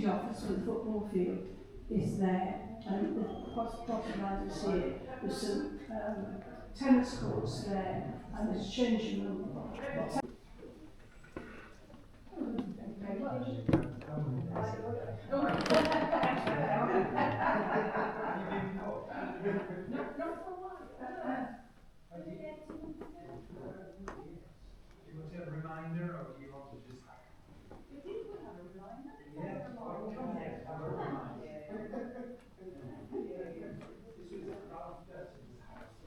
sheet office with the football field is there, and the bottom line is here. There's some tennis courts there, and there's a changing room. Reminder, or do you want to just have a reminder? Yeah. This was at Ralph Dutton's house.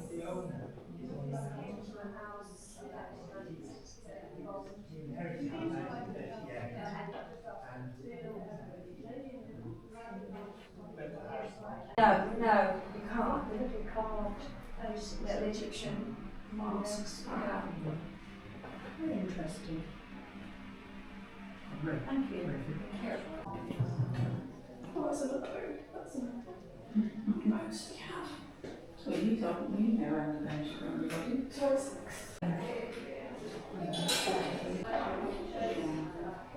The owner is on the house. Inherited in 1938 No, you can't. The little carved little Egyptian masks. Yeah. Very interesting. Thank you. Oh, that's another. That's another. Most cat. Well, you thought you know Elegance from everybody.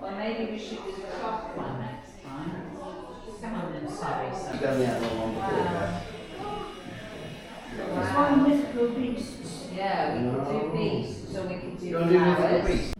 Well, maybe we should do the clock one next time. Come on then, sorry. You've done the animal one before, yeah? There's one mythical beasts. Yeah, we could do beasts, so we could do You want to do mythical flowers. beasts?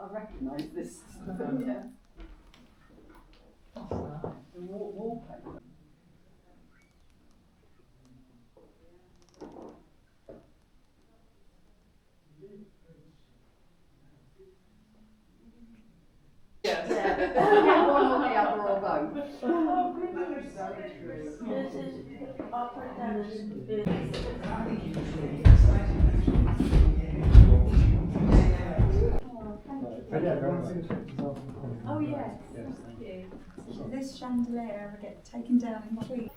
I recognise this. Yeah. The wallpaper. Yes. Yeah. One or the other or both. Oh, goodness. This is Upper Dennis. Oh yes, thank you. Will this chandelier ever get taken down in the week?